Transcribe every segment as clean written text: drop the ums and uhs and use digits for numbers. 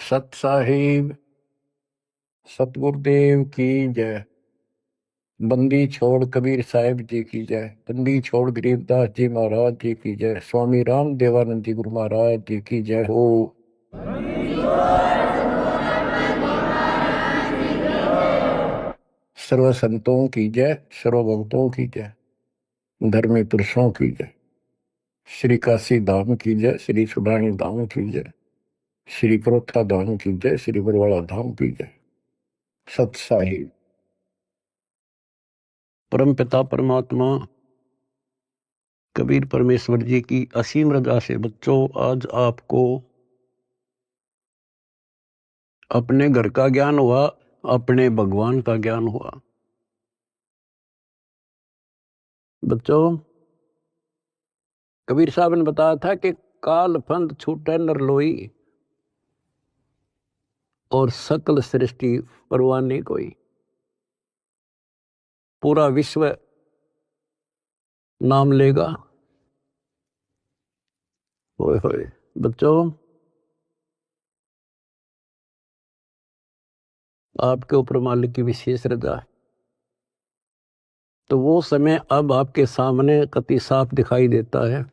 सत साहिब सतगुरुदेव की जय। बंदी छोड़ कबीर साहिब जी की जय। बंदी छोड़ गरीबदास जी महाराज जी की जय। स्वामी राम देवानंद जी गुरु महाराज जी की जय हो। सर्व संतों की जय, सर्व भक्तों की जय, धर्मी पुरुषों की जय। श्री काशी धाम की जय, श्री सुडानी धाम की जय, श्री परोथा धाम की जय, श्री बरवाड़ा धाम की जय। सत साहिब। परम पिता परमात्मा कबीर परमेश्वर जी की असीम रजा से बच्चों, आज आपको अपने घर का ज्ञान हुआ, अपने भगवान का ज्ञान हुआ। बच्चों, कबीर साहब ने बताया था कि काल फंद छूटे नर लोई और सकल सृष्टि परवाने कोई। पूरा विश्व नाम लेगा। होए होए बच्चों, आपके ऊपर मालिक की विशेष रजा है। तो वो समय अब आपके सामने कति साफ दिखाई देता है।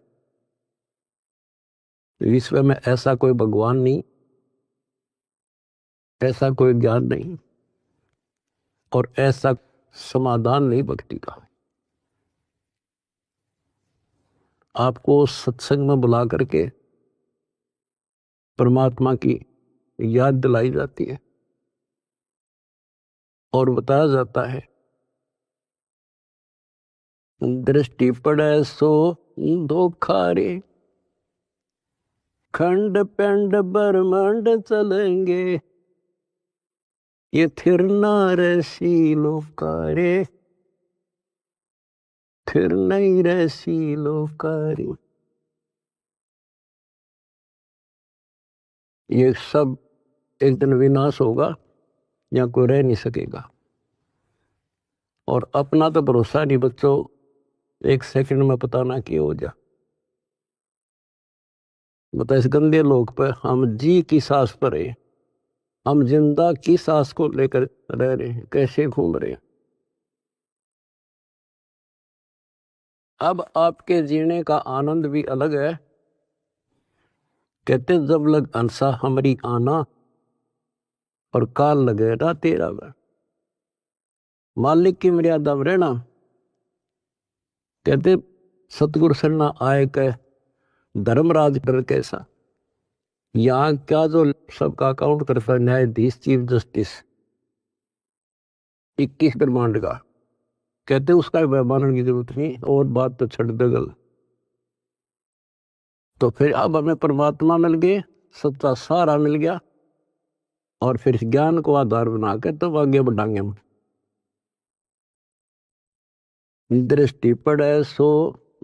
विश्व में ऐसा कोई भगवान नहीं, ऐसा कोई ज्ञान नहीं और ऐसा समाधान नहीं भक्ति का। आपको सत्संग में बुला करके परमात्मा की याद दिलाई जाती है और बताया जाता है, दृष्टि पड़े सो धोखा रे, खंड पेंड ब्रह्मांड चलेंगे, ये थिर नारसी लोकारे, थिर नहीं रसी लोकारे। ये सब एक दिन विनाश होगा, या कोई रह नहीं सकेगा। और अपना तो भरोसा नहीं बच्चों, एक सेकंड में पता ना क्या हो जा। बता, इस गंदे लोक पर हम जी की सांस पर है, हम जिंदा की सांस को लेकर रह रहे हैं, कैसे घूम रहे हैं। अब आपके जीने का आनंद भी अलग है। कहते जब लग अंसा हमारी आना और काल लगे ना तेरा वह। मालिक की मर्यादा में रहना। कहते सतगुरु सरना आए कह धर्मराज डर कैसा। यहाँ क्या जो सबका अकाउंट करता है, न्यायाधीश चीफ जस्टिस 21 ब्रह्मांड का, कहते उसका मानने की जरूरत नहीं, और बात तो छड़ दगल। तो फिर अब हमें परमात्मा मिल गए, सच्चा सारा मिल गया, और फिर ज्ञान को आधार बना के तब आगे बढ़ाएंगे हम। दृष्टि पड़े सो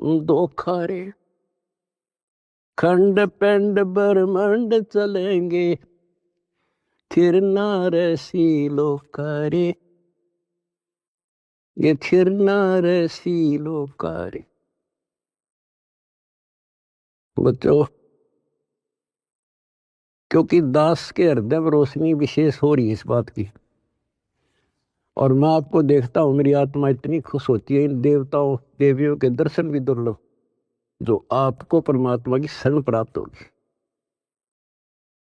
धोखा रे, खंड पेंड ब्रह्मांड चलेंगे, थिर नारसी लोकारे, ये थिर नारसी लोकारे। बच्चों, क्योंकि दास के हृदय में रोशनी विशेष हो रही है इस बात की, और मैं आपको देखता हूं, मेरी आत्मा इतनी खुश होती है इन देवताओं देवियों के दर्शन भी दुर्लभ, जो आपको परमात्मा की शरण प्राप्त होगी।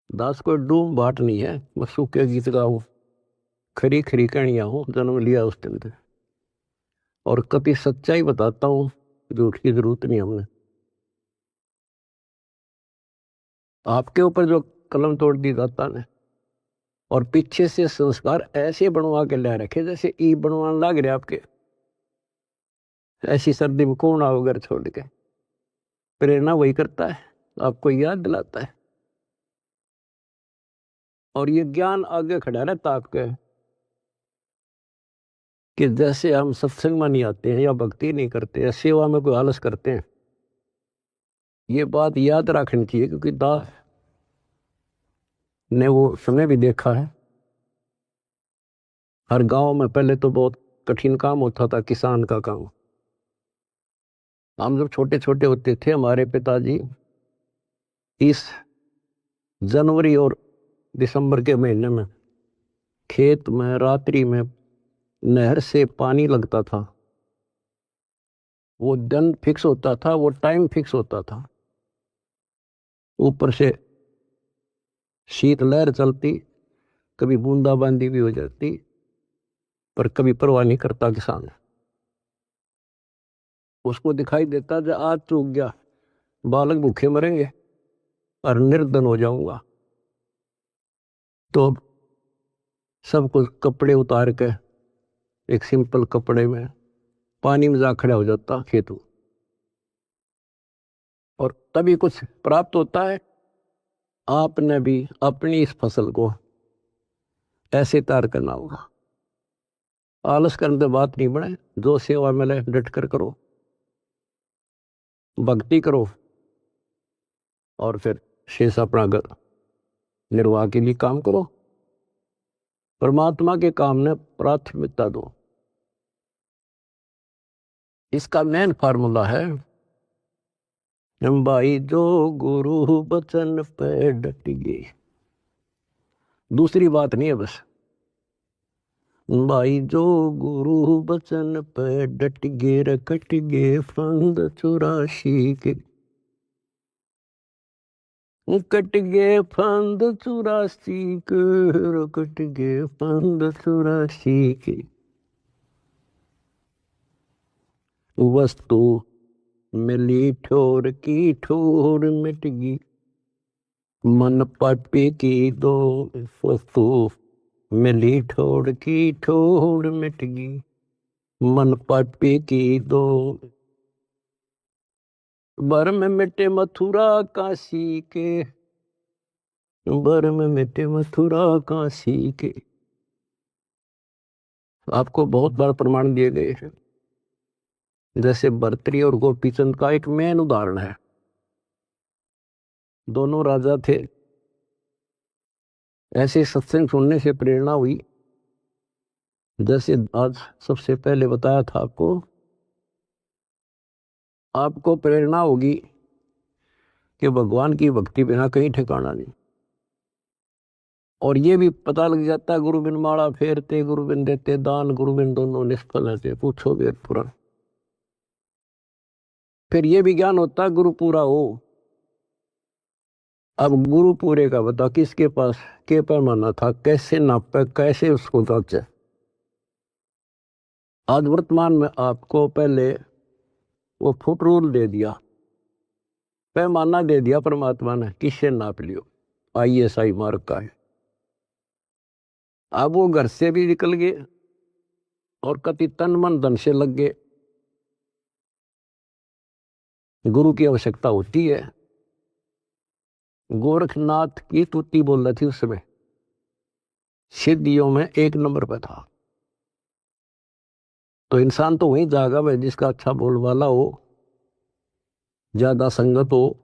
दास कोई डूम बाट नहीं है, मैं सूखे गीत गाऊं, खरी खरी कहानियां हूं, जन्म लिया उस दिन से, और कभी सच्चाई बताता हूं, झूठ की जरूरत नहीं हमने। आपके ऊपर जो कलम तोड़ दी दाता ने, और पीछे से संस्कार ऐसे बनवा के ले रखे जैसे ई बनवाने लग रहे आपके। ऐसी सर्दी में कौन आओ घर छोड़ के। प्रेरणा वही करता है, आपको याद दिलाता है, और ये ज्ञान आगे खड़ा रहता आपके, कि जैसे हम सत्संग में नहीं आते हैं, या भक्ति नहीं करते, या सेवा में कोई आलस करते हैं। ये बात याद रखनी चाहिए, क्योंकि दास ने वो समय भी देखा है। हर गांव में पहले तो बहुत कठिन काम होता था, किसान का काम। हम जब छोटे छोटे होते थे, हमारे पिताजी 30 जनवरी और दिसंबर के महीने में खेत में रात्रि में नहर से पानी लगता था। वो दिन फिक्स होता था, वो टाइम फिक्स होता था। ऊपर से शीतलहर चलती, कभी बूंदाबांदी भी हो जाती, पर कभी परवाह नहीं करता किसान। उसको दिखाई देता जो आज चूक गया, बालक भूखे मरेंगे और निर्धन हो जाऊंगा। तो सब कुछ कपड़े उतार के एक सिंपल कपड़े में पानी में जा खड़ा हो जाता खेत, और तभी कुछ प्राप्त होता है। आपने भी अपनी इस फसल को ऐसे तैयार करना होगा। आलस करने से बात नहीं बने, जो सेवा मिले डट कर करो, भक्ति करो, और फिर शेष अपना घर निर्वाह के लिए काम करो। परमात्मा के काम ने प्राथमिकता दो। इसका मेन फार्मूला है भाई, जो गुरु बचन पे डट गए। दूसरी बात नहीं है बस भाई, जो गुरु बचन पे डट गे रकट गे फंद 84 के, कट गे फंद 84 के, रकट गे फंद 84 के। वस्तु मिली ठोर की ठोर मिट गई, मन पापी की दो। वस्तु मिली ठोर की ठोर मिट गई, मन पापी की दो। बर में मिटे मथुरा काशी के, बर में मिटे मथुरा काशी के। आपको बहुत बार प्रमाण दिए गए हैं। जैसे भर्तृहरि और गोपीचंद का एक मेन उदाहरण है। दोनों राजा थे। ऐसे सत्संग सुनने से प्रेरणा हुई, जैसे आज सबसे पहले बताया था आपको प्रेरणा होगी कि भगवान की भक्ति बिना कहीं ठिकाना नहीं। और ये भी पता लग जाता है, गुरु बिन माला फेरते गुरु बिन देते दान, गुरु बिन दोनों निष्फल है, पूछो वेद पुराण। फिर ये भी ज्ञान होता है गुरु पूरा हो। अब गुरु पूरे का बता, किसके पास के पैमाना था, कैसे नापे, कैसे उसको जांचे। आज वर्तमान में आपको पहले वो फुट रूल दे दिया, पैमाना दे दिया परमात्मा ने, किससे नाप लियो। ISI मार्क का है। अब वो घर से भी निकल गए और कति तन मन धन से लग गए। गुरु की आवश्यकता होती है। गोरखनाथ की तुति बोल रही थी उस समय, सिद्धियों में 1 नंबर पर था। तो इंसान तो वहीं जागा भाई जिसका अच्छा बोल वाला हो, ज्यादा संगत हो।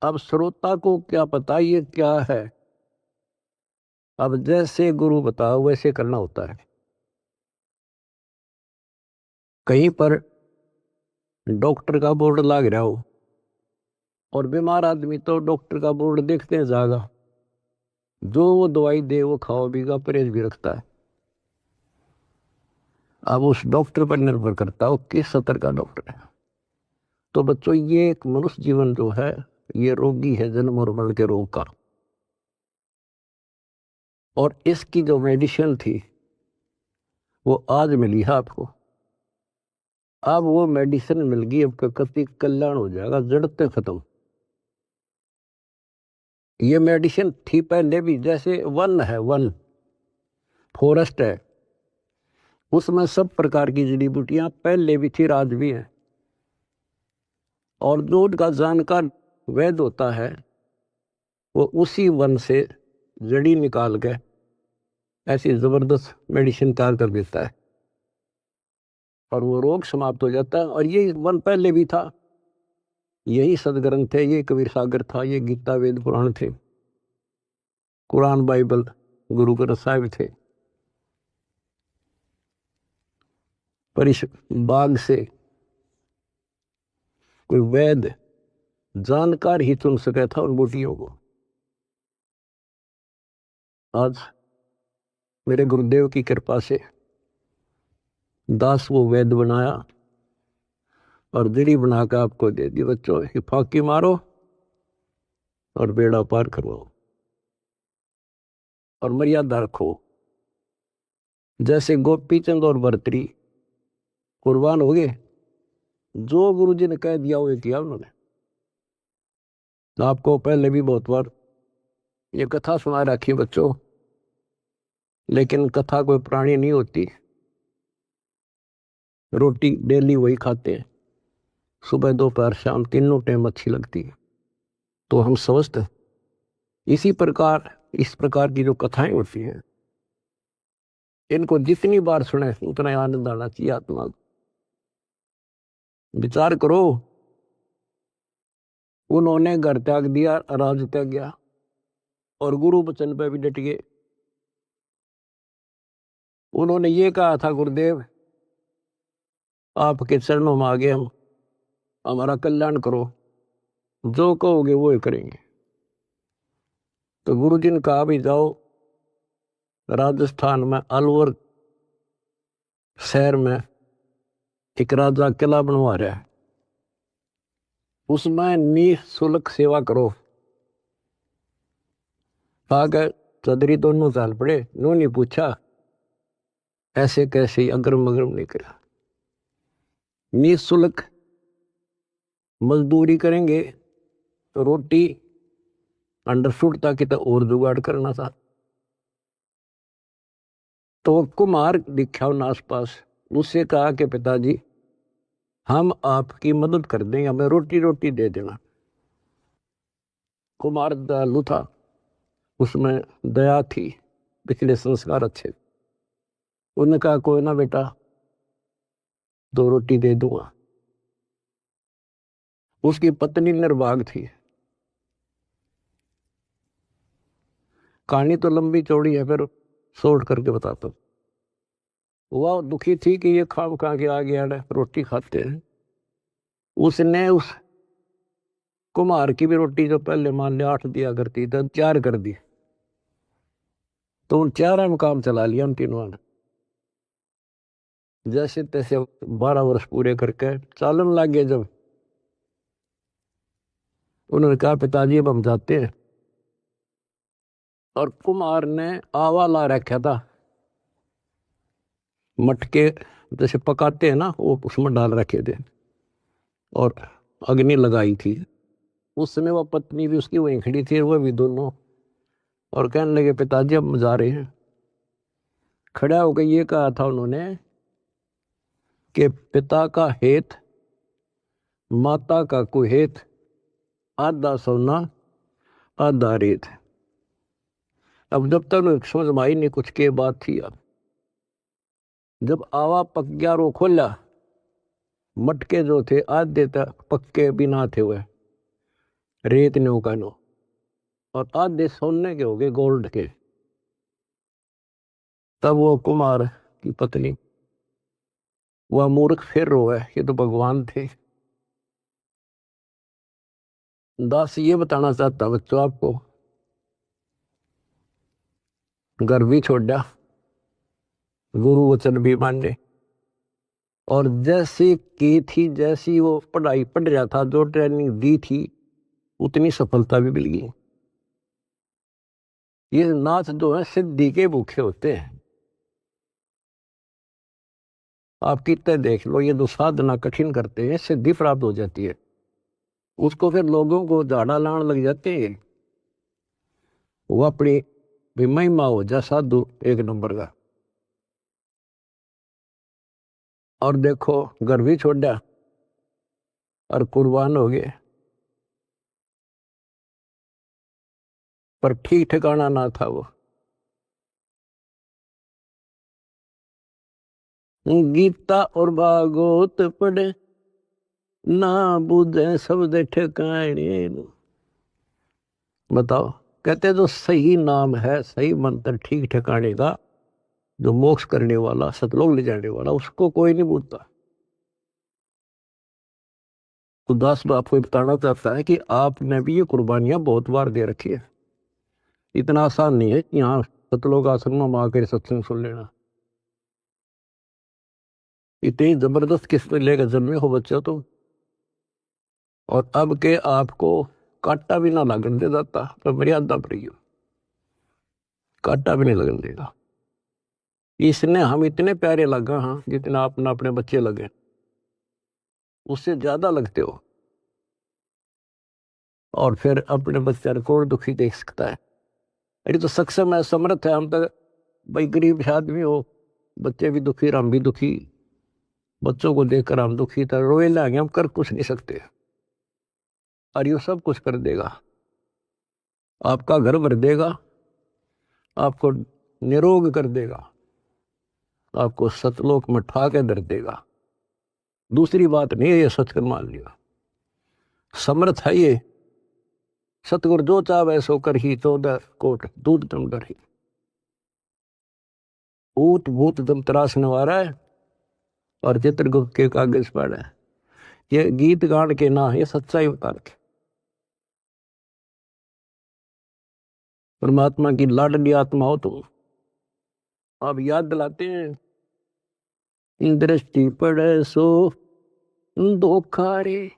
अब श्रोता को क्या पता ये क्या है। अब जैसे गुरु बताओ वैसे करना होता है। कहीं पर डॉक्टर का बोर्ड लग रहा हो और बीमार आदमी तो डॉक्टर का बोर्ड देखते हैं जागा, जो वो दवाई दे वो खाओ बीगा, परहेज भी रखता है। अब उस डॉक्टर पर निर्भर करता हो किस स्तर का डॉक्टर है। तो बच्चों, ये एक मनुष्य जीवन जो है ये रोगी है, जन्म और मरण के रोग का। और इसकी जो मेडिसिन थी वो आज मिली है आपको। अब वो मेडिसिन मिल गई, अब कति कल्याण हो जाएगा, जड़ते खत्म। ये मेडिसिन थी पहले भी, जैसे वन है, वन फॉरेस्ट है, उसमें सब प्रकार की जड़ी बूटियां पहले भी थी, आज भी है। और जो उनका जानकार वैद्य होता है वो उसी वन से जड़ी निकाल के ऐसी जबरदस्त मेडिसिन तैयार कर देता है और वो रोग समाप्त हो जाता है। और ये वन पहले भी था, यही सदग्रंथ है, ये कबीर सागर था, ये गीता वेद पुराण थे, कुरान बाइबल गुरु ग्रंथ साहिब थे। पर इस बाग से कोई वैद्य जानकार ही चुन सका था उन बूटियों को। आज मेरे गुरुदेव की कृपा से दास वो वैद बनाया और दीड़ी बनाकर आपको दे दी। बच्चों ये फाकी मारो और बेड़ा पार करवाओ और मर्यादा रखो। जैसे गोपी चंद और भर्तरी कुर्बान हो गए, जो गुरु जी ने कह दिया वो किया उन्होंने। आपको पहले भी बहुत बार ये कथा सुना रखी है बच्चों, लेकिन कथा कोई पुरानी नहीं होती। रोटी डेली वही खाते हैं, सुबह दोपहर शाम तीनों टाइम अच्छी लगती है। तो हम समझते हैं इसी प्रकार इस प्रकार की जो कथाएं होती हैं, इनको जितनी बार सुने उतना आनंद आना चाहिए आत्मा को। विचार करो, उन्होंने घर त्याग दिया, राज त्याग गया और गुरु वचन पे भी डट गए। उन्होंने ये कहा था, गुरुदेव आपके चरणों में आगे हम, हमारा कल्याण करो, जो कहोगे वो ही करेंगे। तो गुरु जी ने कहा भी जाओ राजस्थान में अलवर शहर में एक राजा किला बनवा रहा है, उसमें निःशुल्क सेवा करो। आगे चौधरी दोनों साल पड़े, उन्होंने पूछा ऐसे कैसे, अग्रम अग्रम नहीं करा। निःशुल्क मजदूरी करेंगे तो रोटी अंडरस्टूड था कि तो और जुगाड़ करना था। तो कुमार दिखा उन आसपास, उससे कहा कि पिताजी हम आपकी मदद कर देंगे, हमें रोटी रोटी दे देना। कुमार दयालु था, उसमें दया थी, पिछले संस्कार अच्छे। उन्होंने कहा कोई ना बेटा, 2 रोटी दे दूंगा। उसकी पत्नी निर्भाग थी। कहानी तो लंबी चौड़ी है, फिर शॉर्ट करके बताता हूँ। वह दुखी थी कि ये खाम खा के आ गया है, रोटी खाते हैं। उसने उस कुमार की भी रोटी जो पहले मान लिया 8 दिया करती तो 4 कर दी। तो उन 4 में काम चला लिया उन तीनों ने। जैसे तैसे 12 वर्ष पूरे करके चालन लग गए। जब उन्होंने कहा पिताजी अब हम जाते हैं, और कुमार ने आवा ला रखा था, मटके जैसे पकाते हैं ना वो उसमें डाल रखे थे और अग्नि लगाई थी। उस समय वह पत्नी भी उसकी वहीं खड़ी थी, वह भी दोनों, और कहने लगे पिताजी अब हम जा रहे हैं। खड़ा होकर ये कहा था उन्होंने कि पिता का हेत माता का कुहेत, आधा सोना आधा रेत। अब जब तक समझ में आई नहीं कुछ के बात थी। अब जब आवा पक गया रो खोला, मटके जो थे आधे तक पक्के बिना थे हुए रेत ने उकानो, और आधे सोने के हो गए गोल्ड के। तब वो कुमार की पत्नी, वह मूर्ख फिर रोए, ये तो भगवान थे। दास ये बताना चाहता बच्चों आपको, घर भी छोड़ा, गुरु वचन भी माने, और जैसी की थी, जैसी वो पढ़ाई पढ़ रहा था, जो ट्रेनिंग दी थी, उतनी सफलता भी मिल गई। ये नाथ जो है सिद्धि के भूखे होते हैं। आप कितने देख लो, ये जो साधना कठिन करते हैं सिद्धि प्राप्त हो जाती है, उसको फिर लोगों को झाड़ा लाने लग जाते हैं। वो अपनी भी महिमा हो जा साधु एक नंबर का। और देखो घर भी छोड़ा और कुर्बान हो गए, पर ठीक ठिकाना ना था वो। गीता और भागवत पढ़े ना बुझे शब्द ठिकाने। बताओ, कहते जो सही नाम है, सही मंत्र ठीक ठिकाने का, जो मोक्ष करने वाला, सतलोक ले जाने वाला, उसको कोई नहीं पूछता। तो दास आपको बताना चाहता है कि आपने भी ये कुर्बानियां बहुत बार दे रखी है। इतना आसान नहीं है कि यहाँ सतलोक आश्रम में आकर सत्संग सुन लेना। इतनी जबरदस्त किस्म लेकर जन्मे हो बच्चा तुम, और अब के आपको कांटा भी ना लगन दे जाता तो मर्यादा पर ही हो, कांटा भी नहीं लगन देगा। इसने हम इतने प्यारे लगा, हाँ, जितना आपने अपने बच्चे लगे, उससे ज्यादा लगते हो। और फिर अपने बच्चे को दुखी देख सकता है? अरे तो सक्षम है, समर्थ है। हम तो भाई गरीब आदमी हो, बच्चे भी दुखी, हम भी दुखी, बच्चों को देखकर हम दुखी था, रोए लागे, हम कर कुछ नहीं सकते। और ये सब कुछ कर देगा, आपका घर भर देगा, आपको निरोग कर देगा, आपको सतलोक में ठा के धर देगा। दूसरी बात नहीं है, ये सच कर मान लिया, समर्थ है ये। सतगुरु जो चाहे सो कर ही, 14 कोट दूध दम डर ही। ऊट भूत दम त्रास नवारा है और चित्रगुप्त के कागज पर है। ये गीत गान के ना, ये सच्चाई बता रखे। परमात्मा की लाडली आत्मा हो तुम। आप याद दिलाते हैं, दृष्टि पड़े सो धोखा रे,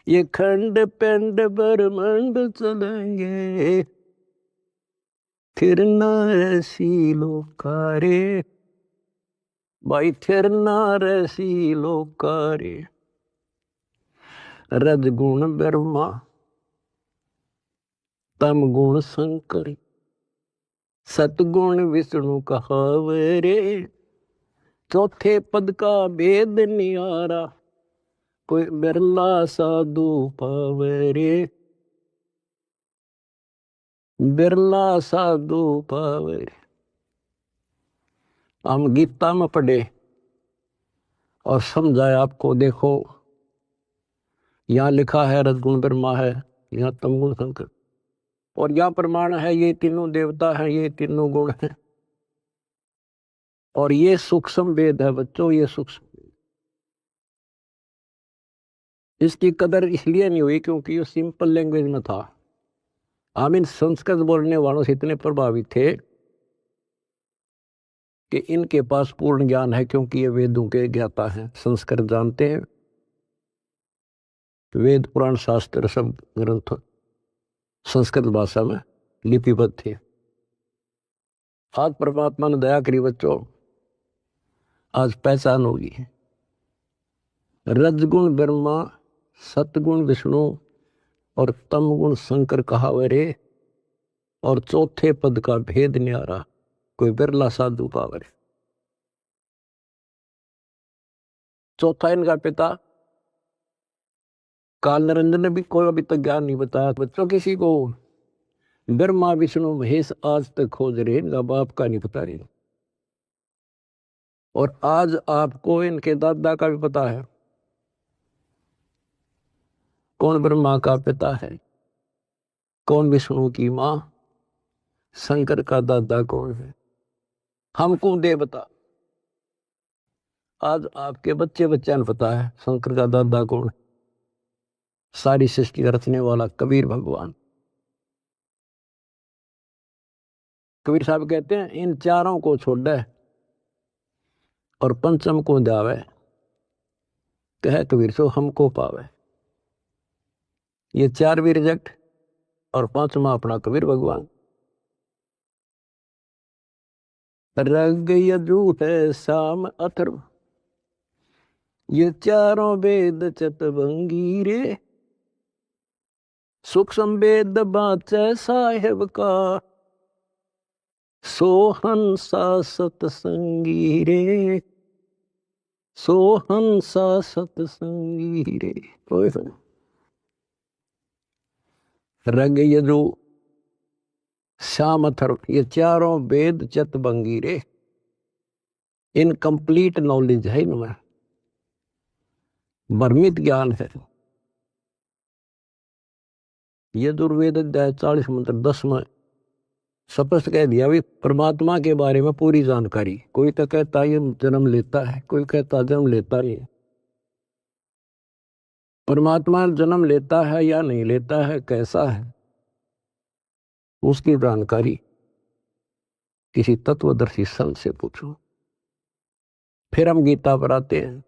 ये खंड पिंड ब्रह्मांड चलेंगे, फिर ना ऐसी लोकारे, भाई फिर ना ऐसी लोकारे। रजगुण ब्रह्मा, तम गुण शंकर, सतगुण विष्णु कहावरे, चौथे पद का भेद नियारा, कोई बिरला साधु पावरे, बिरला साधु पावरे। हम गीता में पढ़े और समझाए आपको, देखो यहां लिखा है रजगुण ब्रह्मा है, यहां तमगुण शंकर, और यहां प्रमाण है ये तीनों देवता हैं, ये तीनों गुण हैं। और ये सूक्ष्म वेद है बच्चों, ये सूक्ष्म। इसकी कदर इसलिए नहीं हुई क्योंकि ये सिंपल लैंग्वेज में था। हम इन संस्कृत बोलने वालों से इतने प्रभावित थे कि इनके पास पूर्ण ज्ञान है, क्योंकि ये वेदों के ज्ञाता हैं, संस्कृत जानते हैं, वेद पुराण शास्त्र सब ग्रंथ संस्कृत भाषा में लिपिबद्ध थे। आज परमात्मा ने दया करी बच्चों, आज पहचान होगी। रजगुण ब्रह्मा, सतगुण विष्णु और तमगुण शंकर कहावरे, और चौथे पद का भेद न्यारा, कोई बिरला साधु पावरे। चौथा इनका पिता काल निरंजन ने भी कोई अभी तक ज्ञान नहीं बताया बच्चों किसी को। ब्रह्मा विष्णु महेश आज तक खोज रहे, इनका बाप का नहीं पता रहे। और आज आपको इनके दादा का भी पता है, कौन ब्रह्मा का पिता है, कौन विष्णु की मां, शंकर का दादा कौन है, हमको दे बता। आज आपके बच्चे बच्चा ने पता है शंकर का दादा कौन है। सारी सृष्टि का रचने वाला कबीर भगवान। कबीर साहब कहते हैं, इन चारों को छोड़े और पंचम को जावे, कह कबीर सो हमको पावे। ये चार भी रिजेक्ट और पांचवा अपना कबीर भगवान। रग यजु है शाम अथर्व, ये चारों वेद चतवंगी रे, सूक्ष्म वेद बाचे साहेब का, सोहंसा सतसंगी रे, सोहंसा सतसंगी रे। रग यजु श्याम अथर्व, ये चारों वेद चतवंगी रे, इनकम्प्लीट नॉलेज है इनमें, भ्रमित ज्ञान है। यजुर्वेद अध्याय 40 मंत्र 10 में स्पष्ट कह दिया भी परमात्मा के बारे में पूरी जानकारी। कोई तो कहता ये जन्म लेता है, कोई कहता जन्म लेता नहीं है। परमात्मा जन्म लेता है या नहीं लेता है, कैसा है, उसकी जानकारी किसी तत्वदर्शी संत से पूछो। फिर हम गीता पर आते हैं।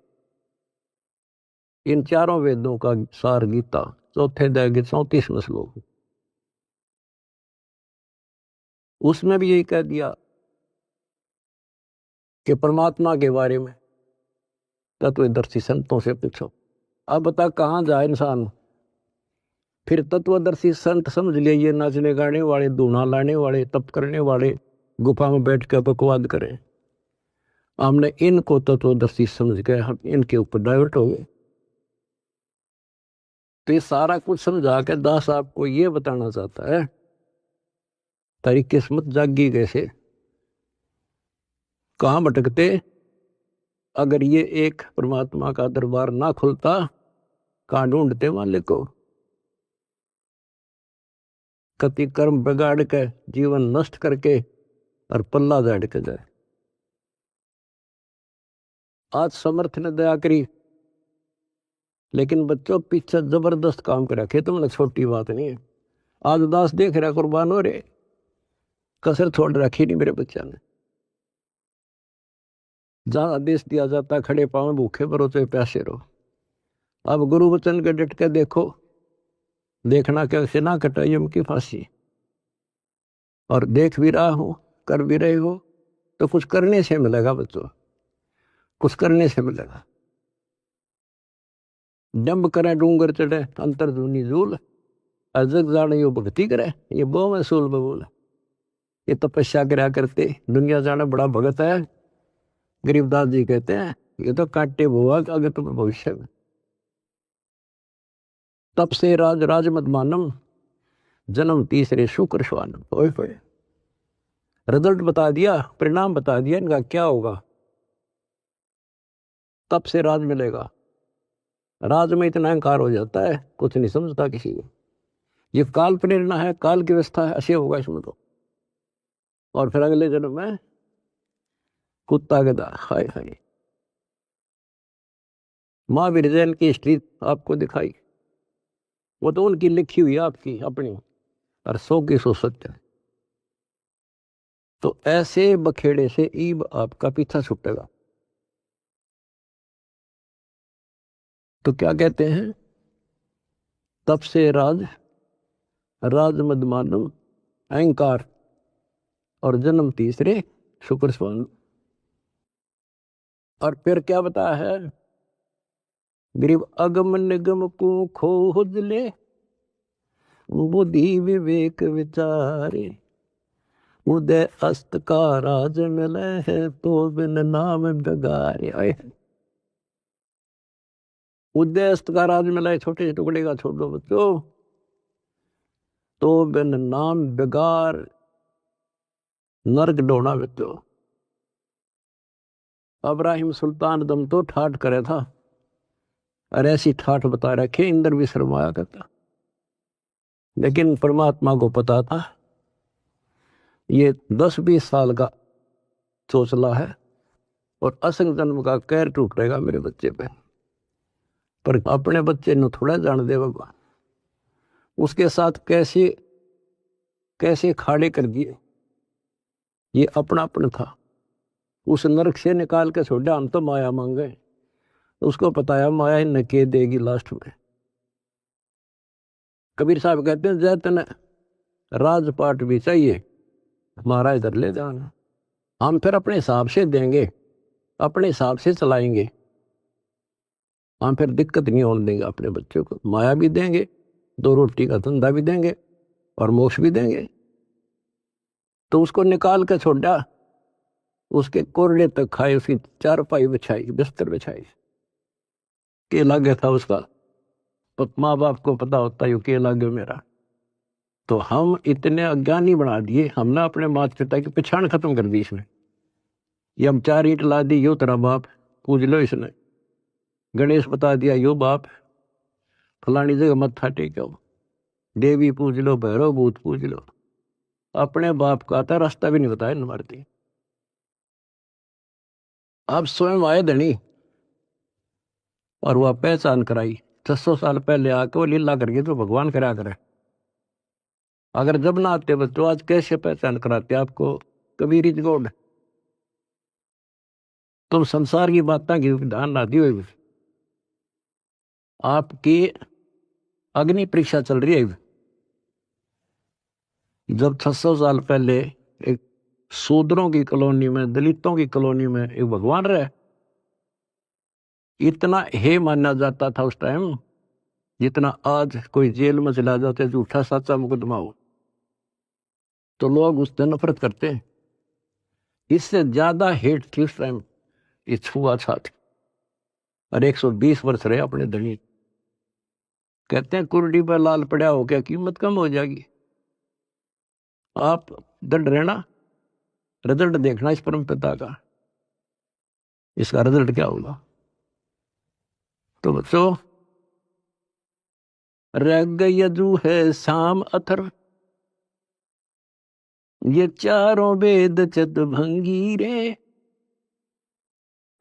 इन चारों वेदों का सार गीता, चौथे अध्याय के 34वें श्लोक, उसमें भी यही कह दिया कि परमात्मा के बारे में तत्वदर्शी संतों से पूछो। अब बता कहाँ जाए इंसान। फिर तत्वदर्शी संत समझ लिए ये नाचने गाने वाले, धूना लाने वाले, तप करने वाले, गुफा में बैठ कर बकवाद करें। हमने इनको तत्वदर्शी समझ गए, हम इनके ऊपर डाइवर्ट हो गए। तो ये सारा कुछ समझा के दास आपको ये बताना चाहता है, तेरी किस्मत जागी कैसे, कहाँ भटकते। अगर ये एक परमात्मा का दरबार ना खुलता, कहाँ ढूंढते मालिक को। कति कर्म बिगाड़ के, जीवन नष्ट करके और पल्ला झाड़ के जाए। आज समर्थ ने दया करी, लेकिन बच्चों पीछे जबरदस्त काम कर रखे, तुमने छोटी बात नहीं है। आज दास देख रहा कुर्बान हो रहे, कसर छोड़ रखी नहीं मेरे बच्चा ने। जहां आदेश दिया जाता खड़े पांव भूखे भरो चाहे प्यासे रहो। अब गुरु वचन के डट के देखो, देखना कैसे ना कटाई उनकी फांसी। और देख भी रहा हो, कर भी रहे हो, तो कुछ करने से मिलेगा बच्चों, कुछ करने से मिलेगा। डंब करे डूंगर चढ़े अंतर दूनी झूल, अजग जाने यो भक्ति करे, ये बहु में सूल बबूल। ये तपस्या करा करते, दुनिया जाने बड़ा भगत है। गरीबदास जी कहते हैं ये तो काटे बुआ अगर तुम भविष्य में। तप से राज राज मत मानम, जन्म तीसरे शुक्र श्वानम। ओए होए, रिजल्ट बता दिया, परिणाम बता दिया इनका क्या होगा। तप से राज मिलेगा। राज में इतना अहंकार हो जाता है, कुछ नहीं समझता किसी को। ये काल प्रेरणा है, काल की व्यवस्था है, ऐसे होगा इसमें तो। और फिर अगले जन्म में कुत्ता गधा। हाय हाय। महावीर जैन की हिस्ट्री आपको दिखाई, वो तो उनकी लिखी हुई है आपकी अपनी, और 100 की 100 सत्य। तो ऐसे बखेड़े से ईब आपका पीछा छूटेगा। तो क्या कहते हैं, तप से राज राज मद मानम, अहंकार, और जन्म तीसरे शुक्र स्वान। और फिर क्या बताया है, गरीब अगम निगम को खोज ले, बुद्धि विवेक विचारे, उदय अस्त का राज मिले है तो बिन नाम बेगारे। उदय अस्त का राज मिला है, छोटे टुकड़े का छोड़ दो बच्चों, तो बिन नाम बेगार, नर्क डोना बच्चों। अब्राहिम सुल्तान दम तो ठाठ करे था, और ऐसी ठाठ बता रखे इंद्र भी शर्माया करता। लेकिन परमात्मा को पता था ये 10-20 साल का चोचला है, और असंग जन्म का कहर टूटेगा मेरे बच्चे पे। पर अपने बच्चे ने थोड़ा जान दे भगवान, उसके साथ कैसे कैसे खाड़े कर दिए। ये अपनापन था, उस नरक से निकाल के छोड़ा, हम तो माया मांगे। उसको पताया माया न के देगी लास्ट में। कबीर साहब कहते हैं जय तने राजपाट भी चाहिए, हमारा इधर ले जाना, हम फिर अपने हिसाब से देंगे, अपने हिसाब से चलाएंगे। हम फिर दिक्कत नहीं होने देंगे अपने बच्चों को, माया भी देंगे, 2 रोटी का धंधा भी देंगे, और मोक्ष भी देंगे। तो उसको निकाल के छोड़ा, उसके कोरडे तक खाए, उसकी चारपाई बिछाई, बिस्तर बिछाई। के लागे था उसका, माँ बाप को पता होता है के लागे मेरा। तो हम इतने अज्ञानी बना दिए, हमने अपने माता पिता की पहचान खत्म कर दी इसमें। ये हम 4 ईंट ला दी, यो तेरा बाप, पूज लो इसने। गणेश बता दिया यो बाप, फलानी जगह मत्था टेको, देवी पूज लो, भैरव भूत पूज लो। अपने बाप का आता रास्ता भी नहीं बताया न मारती। आप स्वयं आए धनी, और वह पहचान कराई 600 साल पहले आके वो लीला करके तो भगवान करा करे। अगर जब ना आते बच्चों, आज कैसे पहचान कराते आपको कबीर इज गॉड। तुम संसार की बातें की ध्यान ना दियो। आपकी अग्नि परीक्षा चल रही है। जब 600 साल पहले एक शूद्रों की कॉलोनी में, दलितों की कॉलोनी में एक भगवान रहे, इतना हे माना जाता था उस टाइम जितना आज कोई जेल में चला जाते झूठा सच्चा मुकदमा हो तो लोग उससे नफरत करते हैं। इससे ज्यादा हेट थी उस टाइम ये छुआछूत। और 120 वर्ष रहे अपने धनी। कहते हैं कुर्डी पर लाल पड़ा हो क्या कीमत कम हो जाएगी। आप दंड रहना, रिजल्ट देखना इस परम पिता का, इसका रिजल्ट क्या होगा। तो बच्चों, रग यजु है शाम अथर, ये चारों वेद चत भंगी रे,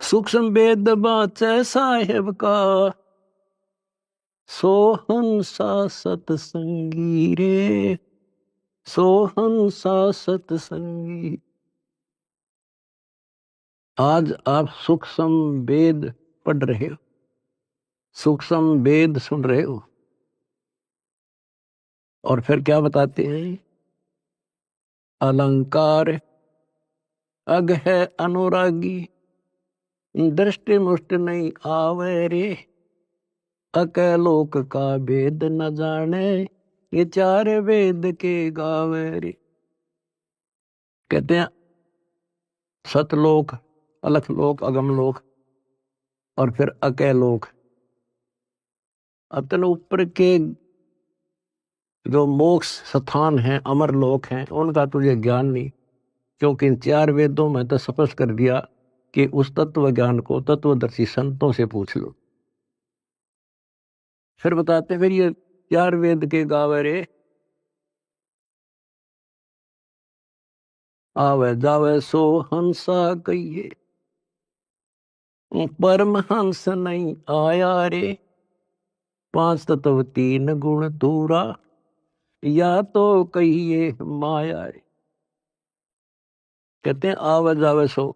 सूक्ष्म वेद बाचे साहेब का, सोहंसा सतसंगी रे, सोहंसा सतसंगी। आज आप सूक्ष्म वेद पढ़ रहे हो, सूक्ष्म वेद सुन रहे हो, और फिर क्या बताते हैं, अलंकार अग है अनुरागी, दृष्टि मुष्ट नहीं आवे रे, अकलोक का वेद न जाने, ये चार वेद के गावे रे। कहते हैं सतलोक, अलखलोक, अगमलोक और फिर अकलोक। अतन ऊपर के जो मोक्ष स्थान हैं, अमर लोक हैं, उनका तुझे ज्ञान नहीं, क्योंकि इन चार वेदों में तो स्पष्ट कर दिया कि उस तत्व ज्ञान को तत्वदर्शी संतों से पूछ लो। फिर बताते फिर ये चार वेद के गावे रे, आवे जावे सो हंसा कहिए, परम हंस नहीं आया रे, पांच तत्व तीन गुण तूरा, या तो कहिए माया रे। कहते हैं आवे जावे सो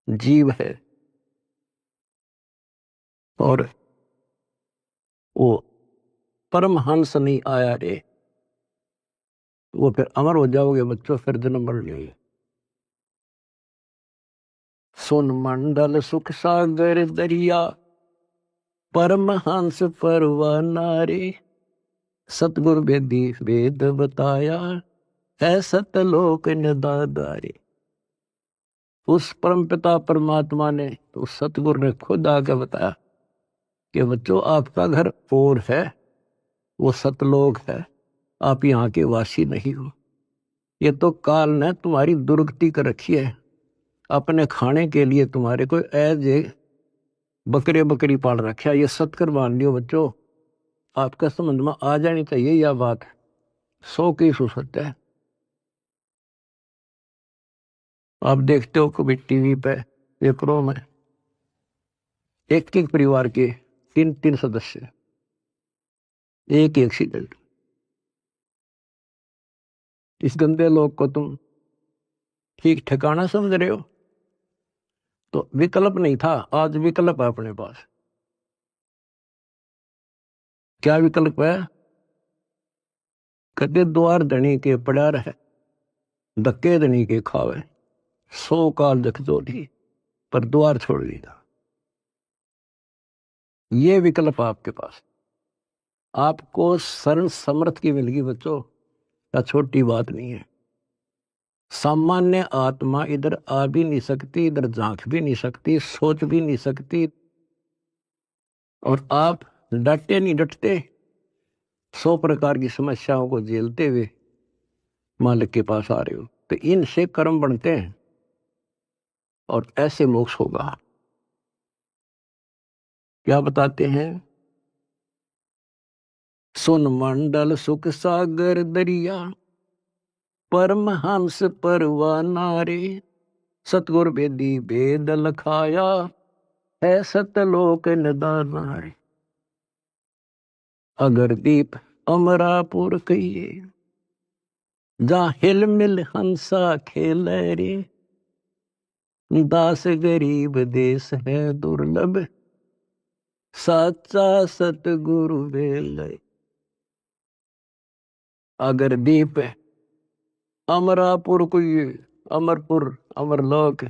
जीव है, और वो परम हंस नहीं आया रे, वो फिर अमर हो जाओगे बच्चों, फिर जन्म मर नहीं। सुन मंडल सुख सागर दरिया, परम हंस परवाना रे, सतगुरु वेदी वेद बताया, है सतलोक निदादारे। उस परम पिता परमात्मा ने, उस सतगुरु ने खुद आके बताया कि बच्चों आपका घर और है, वो सतलोक है, आप यहाँ के वासी नहीं हो। ये तो काल ने तुम्हारी दुर्गति कर रखी है, अपने खाने के लिए तुम्हारे को ऐसे बकरे बकरी पाल रखा है। ये सत्कर मान लियो बच्चों, आपका समझ में आ जानी चाहिए यह बात, 100 सत्य है। आप देखते हो कभी टीवी पे, पेपरों में, एक एक परिवार के 3 सदस्य, एक एक्सीडेंट। इस गंदे लोग को तुम ठीक ठिकाना समझ रहे हो? तो विकल्प नहीं था, आज विकल्प है अपने पास। क्या विकल्प है? कहते द्वार धनी के पड़ा रहे, धक्के धनी के खावे, 100 काल जख जोड़ी, पर द्वार छोड़ दिया। ये विकल्प आपके पास, आपको शरण समर्थ की मिल गई बच्चों, क्या छोटी बात नहीं है। सामान्य आत्मा इधर आ भी नहीं सकती, इधर झांक भी नहीं सकती, सोच भी नहीं सकती, और आप डटे नहीं डटते, 100 प्रकार की समस्याओं को झेलते हुए मालिक के पास आ रहे हो। तो इनसे कर्म बनते हैं और ऐसे मोक्ष होगा। क्या बताते हैं, सुन मंडल सुख सागर दरिया, परम हंस परवाना रे, सतगुर वेदी वेद लखाया, है सतलोक निदाना रे। अगर दीप अमरापुर कहिए, जहाँ हिल मिल हंसा खेले रे, दास गरीब देश है दुर्लभ, साचा सतगुरु वेले। अगर दीप अमरापुर कोई, अमरपुर अमरलोक,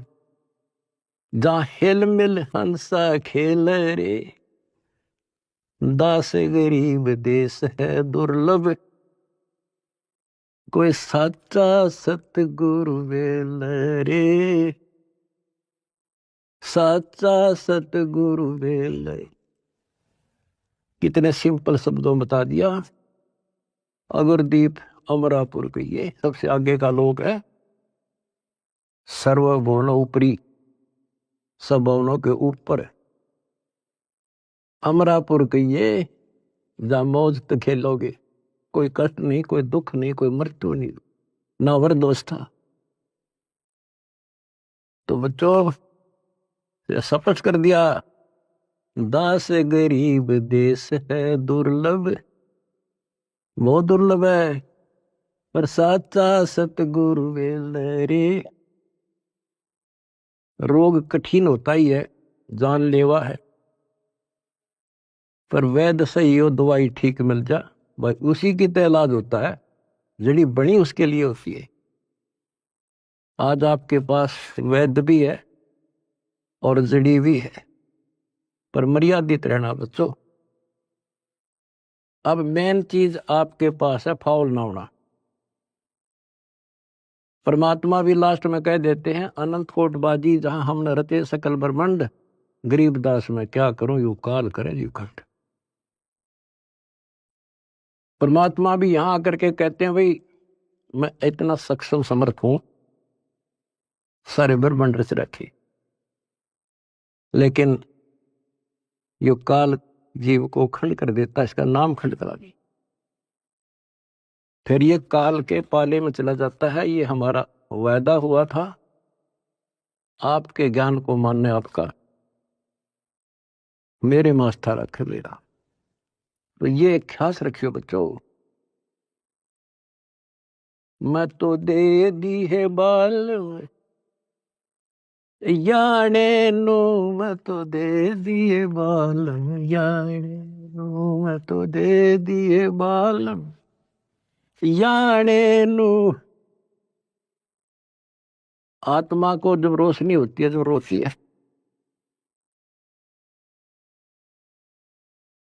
जहाँ हिल मिल हंसा खेल रे, दास गरीब देश है दुर्लभ, कोई साचा सतगुरु वेले रे, साचा सतगुरु वेले। कितने सिंपल शब्दों में बता दिया। अगरदीप अमरापुर के ये सबसे आगे का लोक है, सर्वभुवन ऊपरी, सब भवनों के ऊपर अमरापुर के ये, जहां मौज तो खेलोगे, कोई कष्ट नहीं, कोई दुख नहीं, कोई मृत्यु नहीं, ना वरदोस्ता। तो बच्चों स्पष्ट कर दिया, दास गरीब देश है दुर्लभ, बहुत दुर्लभ है, पर साचा सतगुरु वेले रे। रोग कठिन होता ही है, जानलेवा है, पर वैद्य सही हो, दवाई ठीक मिल जा, भाई उसी की तो इलाज होता है, जड़ी बनी उसके लिए होती है। आज आपके पास वैद्य भी है और जड़ी भी है, पर मर्यादित रहना बच्चों। अब मेन चीज आपके पास है फाउल ना होना। परमात्मा भी लास्ट में कह देते हैं, अनंत कोट बाजी जहां हमने रचे सकल ब्रह्मांड, गरीबदास में क्या करूं यू काल करे यू खंड। परमात्मा भी यहां आकर के कहते हैं, भाई मैं इतना सक्षम समर्थ हूं, सारे ब्रह्मांड रच रखे, लेकिन यो काल जीव को खंड कर देता, इसका नाम खंड करा दी, फिर ये काल के पाले में चला जाता है। ये हमारा वायदा हुआ था, आपके ज्ञान को मानने आपका, मेरे में आस्था रखे मेरा। तो ये ख्यास रखियो बच्चों, मैं तो दे दी है बाल याने नो, मैं तो दे दिए बाल याने नो, मैं तो दे दिए बाल याने नो। आत्मा को जब रोशनी होती है, जब रोती है,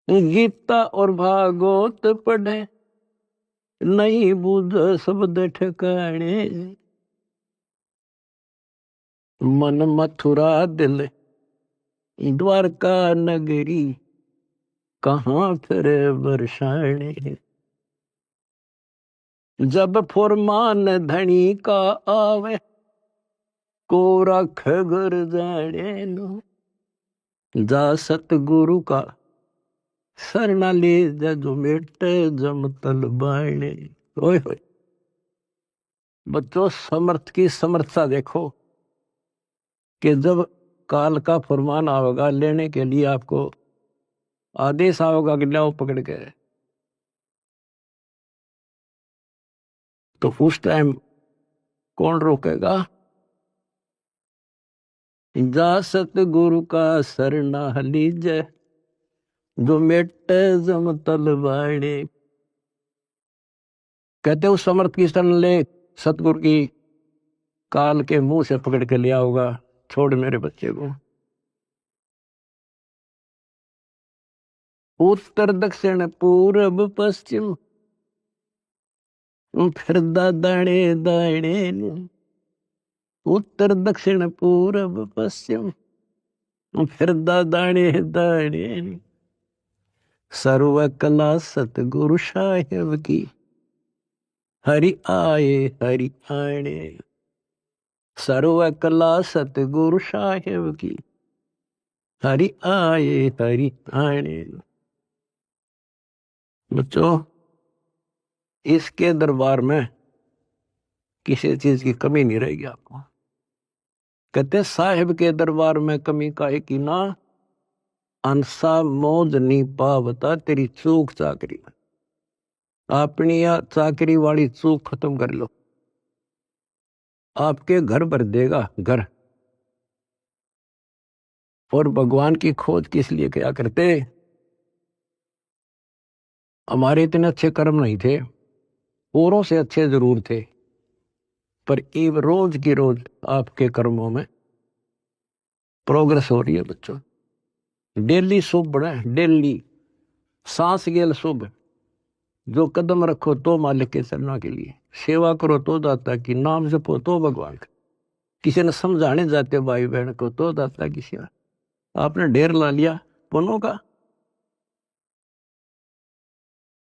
गीता और भागवत पढ़े, नहीं बूझ शब्द ठिकाने, मन मथुरा दिल द्वारका नगरी, कहाँ फिर बरसाने। जब फुरमान धनी का आवे, को रख घर जाने नो, जा सतगुरु का सरना ले जो मेटे जम तल बाणे। ओए होए बच्चों, समर्थ की समर्थता देखो, कि जब काल का फरमान आवेगा लेने के लिए, आपको आदेश आवेगा कि लाओ पकड़ के, तो उस टाइम कौन रोकेगा? जा सतगुरु का सरना लीजे, जो मेटे जम तल बाणे। कहते उस समर्थ की शरण ले, सतगुरु की काल के मुंह से पकड़ के लिया होगा, छोड़ मेरे बच्चे को। उत्तर दक्षिण पूर्व पश्चिम, फिर दाणे दाणे, उत्तर दक्षिण पूर्व पश्चिम, फिर दाणे दाणे। सर्व कला सतगुरु साहेब की, हरि आए हरि आने। सर्व कला सतगुरु साहेब की, हरि आए हरि आने। बच्चों, इसके दरबार में किसी चीज की कमी नहीं रहेगी आपको। कहते साहिब के दरबार में कमी काहे की ना, अंसा मौज नहीं पावता तेरी चूक चाकरी में। अपनी चाकरी वाली चूक खत्म कर लो, आपके घर भर देगा घर। और भगवान की खोज किस लिए क्या करते? हमारे इतने अच्छे कर्म नहीं थे, औरों से अच्छे जरूर थे, पर ये रोज की रोज आपके कर्मों में प्रोग्रेस हो रही है बच्चों। डेली शुभ बढ़े, डेली सांस गेल शुभ। जो कदम रखो तो मालिक के चरणों के लिए, सेवा करो तो दाता की, नाम जपो तो भगवान का, किसी ने समझाने जाते भाई बहन को तो दाता की सेवा। आपने ढेर ला लिया पुण्यों का,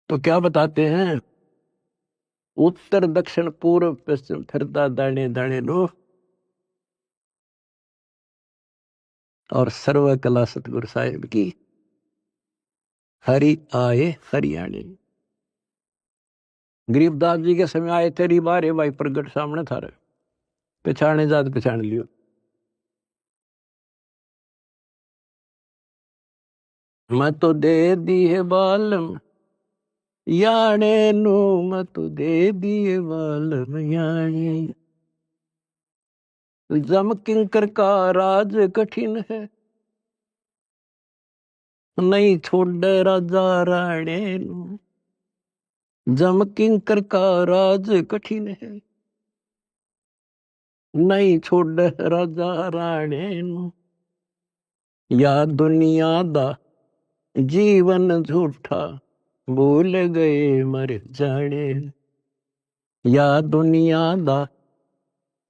तो क्या बताते हैं? उत्तर दक्षिण पूर्व पश्चिम फिरता दाने दाने लो, और सर्व कला सतगुरु साहिब की, हरि आए हरियाणे। गरीबदास जी के समय आए तेरी बारे भाई प्रगट सामने था रे, पहचाने जात पहचान लियो। मैं तो दे दी है बालम याने नो, मैं तो दे दिए बालम याने। जम किंकर का राज कठिन है, नहीं छोड़ राजा राणे नु। जम किंकर का राज कठिन है, नहीं छोड़ राजा राणे नु। या दुनिया दा जीवन झूठा, भूल गए मर जाने। या दुनिया दा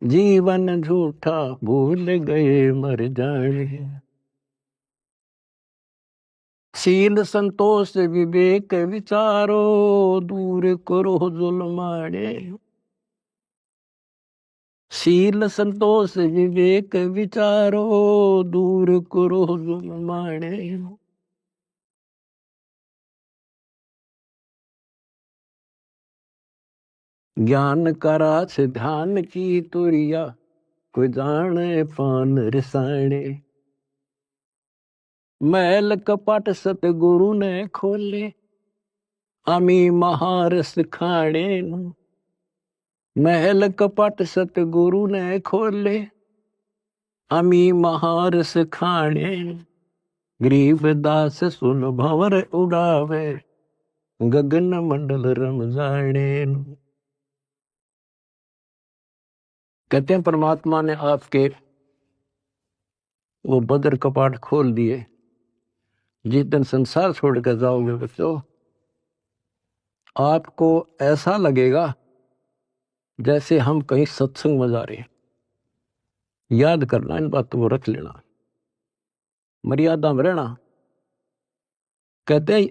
जीवन झूठा, भूल गए मर जाने। शील संतोष विवेक विचारो, दूर करो जुल्माने। शील संतोष विवेक विचारो, दूर करो जुल्माने। ज्ञान करा से ध्यान की तुरिया, कोई जाने पान रसाने। मैल कपट सतगुरु ने खोले, अमी महारस खाने। महल कपट सतगुरु ने खोले, अमी महारस खाने। गरीबदास सुन भंवर उड़ावे, गगन मंडल रम जाने। कहते हैं परमात्मा ने आपके वो बदर कपाट खोल दिए। जिस दिन संसार छोड़ कर जाओगे बच्चों, आपको ऐसा लगेगा जैसे हम कहीं सत्संग में जा रहे हैं। याद करना, इन बातों को रख लेना, मर्यादा में रहना। कहते हैं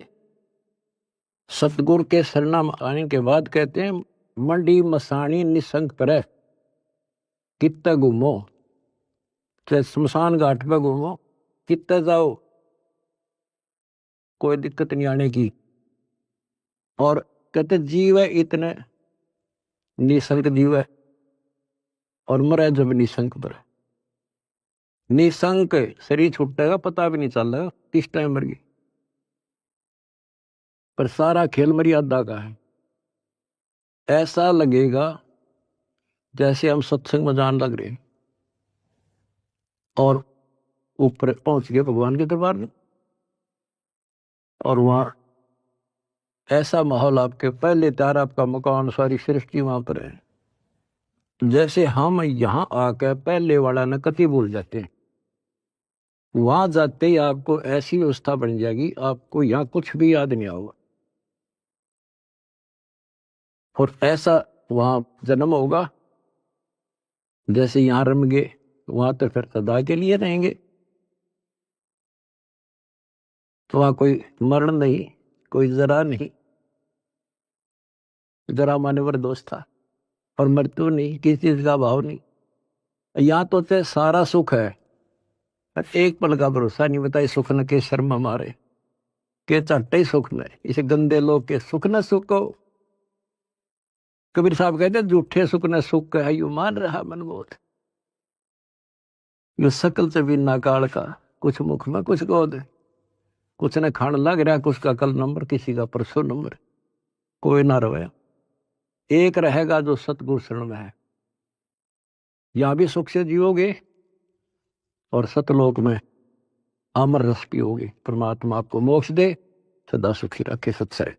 सतगुरु के शरणा में आने के बाद कहते हैं मंडी मसानी निसंग पर कित्ते घूमो, चाहे शमशान घाट पे घूमो, कित्ते जाओ, कोई दिक्कत नहीं आने की। और कहते जीव है इतने निसंक जीव है, और मरे जब निसंक पर। निसंक शरीर छूटेगा पता भी नहीं चल रहा किस टाइम मर गई, पर सारा खेल मर्यादा का है। ऐसा लगेगा जैसे हम सत्संग में जान लग रहे और ऊपर पहुंच गए भगवान के दरबार में, और वहां ऐसा माहौल आपके पहले त्यार आपका मकान सारी सृष्टि वहां पर है। जैसे हम यहां आकर पहले वाला न कति भूल जाते हैं, वहां जाते ही आपको ऐसी व्यवस्था बन जाएगी, आपको यहां कुछ भी याद नहीं होगा। और ऐसा वहां जन्म होगा जैसे यहां रम गए, वहां तो फिर सदा के लिए रहेंगे। तो वहां कोई मरण नहीं, कोई जरा नहीं, जरा मानवर दोष था, और मृत्यु नहीं, किसी चीज का भाव नहीं। यहाँ तो चाहे सारा सुख है, पर एक पल का भरोसा नहीं, बताए सुख न के शर्म हमारे, के चट्टे ही सुख न, इस गंदे लोग के सुख न सुखो। कबीर साहब कहते झूठे सुख न सुख है, यू मान रहा मनमोद। यो सकल से बिना काल का, कुछ मुख में कुछ गोद, कुछ ने खान लग रहा, कुछ का कल नंबर, किसी का परसों नंबर। कोई ना रहे, एक रहेगा जो सतगुरु शरण में है। यहां भी सुख से जियोगे और सतलोक में अमर रस पियोगे। परमात्मा आपको मोक्ष दे, सदा सुखी रखे। सत्सय।